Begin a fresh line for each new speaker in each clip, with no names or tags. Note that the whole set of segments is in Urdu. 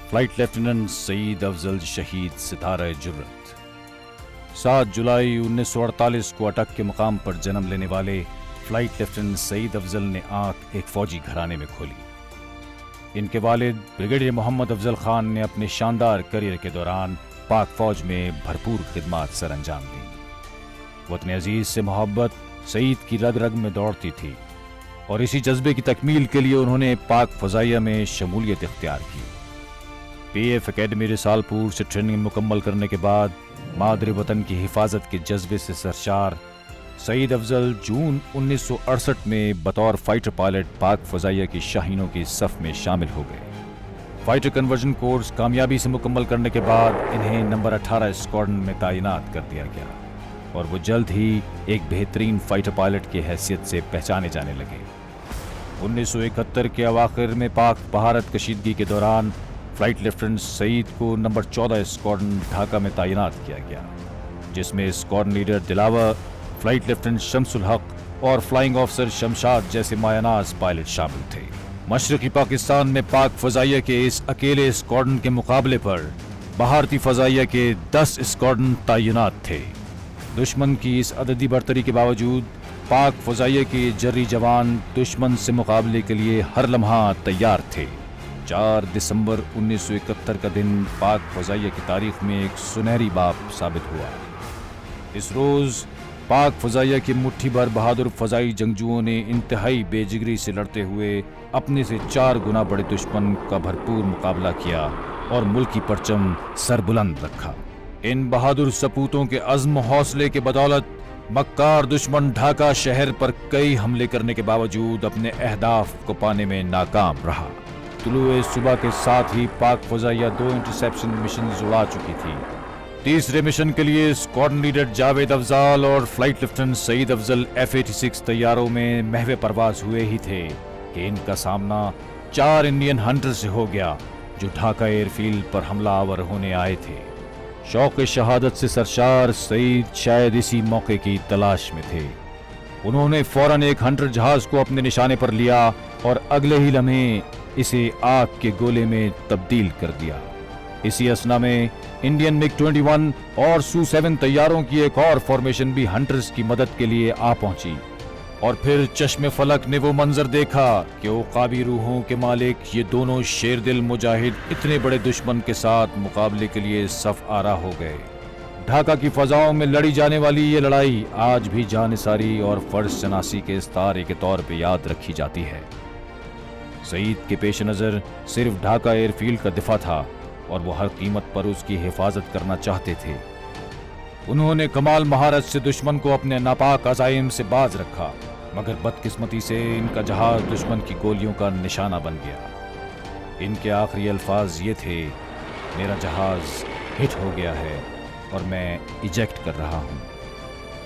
فلائٹ لیفٹیننٹ سعید افضل شہید ستارہ جرت 7 جولائی 1948 کو اٹک کے مقام پر جنم لینے والے فلائٹ لیفٹیننٹ سعید افضل نے آنکھ ایک فوجی گھرانے میں کھولی۔ ان کے والد بریگیڈیئر محمد افضل خان نے اپنے شاندار کیریئر کے دوران پاک فوج میں بھرپور خدمات سر انجام دیں۔ وطن عزیز سے محبت سعید کی رگ رگ میں دوڑتی تھی اور اسی جذبے کی تکمیل کے لیے انہوں نے پاک فضائیہ میں شمولیت اختیار کی۔ پی ایف اکیڈمی رسال پور سے ٹریننگ مکمل کرنے کے بعد مادر وطن کی حفاظت کے جذبے سے سرشار سعید افضل جون 1968 میں بطور فائٹر پائلٹ پاک فضائیہ کی شاہینوں کی صف میں شامل ہو گئے۔ فائٹر کنورژن کورس کامیابی سے مکمل کرنے کے بعد انہیں نمبر 18 اسکواڈرن میں تعینات کر دیا گیا اور وہ جلد ہی ایک بہترین فائٹر پائلٹ کی حیثیت سے پہچانے جانے لگے۔ 1971 کے اواخر میں پاک بھارت کشیدگی کے دوران فلائٹ لیفٹیننٹ سعید کو نمبر 14 اسکواڈرن ڈھاکہ میں تعینات کیا گیا، جس میں اسکواڈرن لیڈر دلاور، فلائٹ لیفٹیننٹ شمس الحق اور فلائنگ آفیسر شمشاد جیسے مایہ ناز پائلٹ شامل تھے۔ مشرقی پاکستان میں پاک فضائیہ کے اس اکیلے اسکواڈرن کے مقابلے پر بھارتی فضائیہ کے 10 اسکواڈرن تعینات تھے۔ دشمن کی اس عددی برتری کے باوجود پاک فضائیہ کے جری جوان دشمن سے مقابلے کے لیے ہر لمحہ تیار تھے۔ 4 دسمبر 1971 کا دن پاک فضائیہ کی تاریخ میں ایک سنہری باب ثابت ہوا۔ اس روز پاک فضائیہ کے مٹھی بھر بہادر فضائی جنگجوؤں نے انتہائی بے جگری سے لڑتے ہوئے اپنے سے 4 گنا بڑے دشمن کا بھرپور مقابلہ کیا اور ملکی پرچم سر بلند رکھا۔ ان بہادر سپوتوں کے عزم و حوصلے کے بدولت مکار دشمن ڈھاکہ شہر پر کئی حملے کرنے کے باوجود اپنے اہداف کو پانے میں ناکام رہا۔ طلوع صبح کے ساتھ ہی پاک فضائیہ 2 انٹرسیپشن مشنز اڑا چکی تھی۔ تیسرے مشن کے لیے اسکواڈرن لیڈر جاوید افضال اور فلائٹ لیفٹیننٹ سعید افضل F-86 طیاروں میں محو پرواز ہوئے ہی تھے کہ ان کا سامنا 4 انڈین ہنٹر سے ہو گیا جو ڈھاکہ ایئر فیلڈ پر حملہ آور ہونے آئے تھے۔ شوق شہادت سے سرشار سعید شاید اسی موقع کی تلاش میں تھے۔ انہوں نے فوراً ایک ہنٹر جہاز کو اپنے نشانے پر لیا اور اگلے ہی لمحے اسے آگ کے گولے میں تبدیل کر دیا۔ اسی اثنا میں انڈین MiG 21 اور Su-7 طیاروں کی ایک اور فارمیشن بھی ہنٹرز کی مدد کے لیے آ پہنچی، اور پھر چشم فلک نے وہ منظر دیکھا کہ عقابی روحوں کے مالک یہ دونوں شیر دل مجاہد اتنے بڑے دشمن کے ساتھ مقابلے کے لیے صف آرا ہو گئے۔ ڈھاکہ کی فضاؤں میں لڑی جانے والی یہ لڑائی آج بھی جانثاری اور فرض شناسی کے استعارے کے طور پہ یاد رکھی جاتی ہے۔ سعید کے پیش نظر صرف ڈھاکہ ایئر فیلڈ کا دفاع تھا اور وہ ہر قیمت پر اس کی حفاظت کرنا چاہتے تھے۔ انہوں نے کمال مہارت سے دشمن کو اپنے ناپاک عزائم سے باز رکھا، مگر بدقسمتی سے ان کا جہاز دشمن کی گولیوں کا نشانہ بن گیا۔ ان کے آخری الفاظ یہ تھے، میرا جہاز ہٹ ہو گیا ہے اور میں ایجیکٹ کر رہا ہوں۔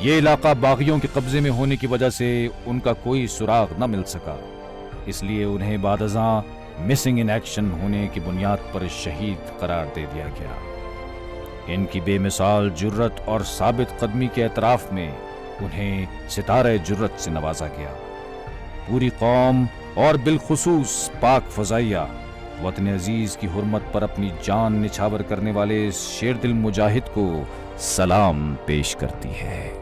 یہ علاقہ باغیوں کے قبضے میں ہونے کی وجہ سے ان کا کوئی سراغ نہ مل سکا، اس لیے انہیں بعد ازاں مسنگ ان ایکشن ہونے کی بنیاد پر شہید قرار دے دیا گیا۔ ان کی بے مثال جرت اور ثابت قدمی کے اعتراف میں انہیں ستارہ جرت سے نوازا گیا۔ پوری قوم اور بالخصوص پاک فضائیہ وطن عزیز کی حرمت پر اپنی جان نچھاور کرنے والے اس شیر دل مجاہد کو سلام پیش کرتی ہے۔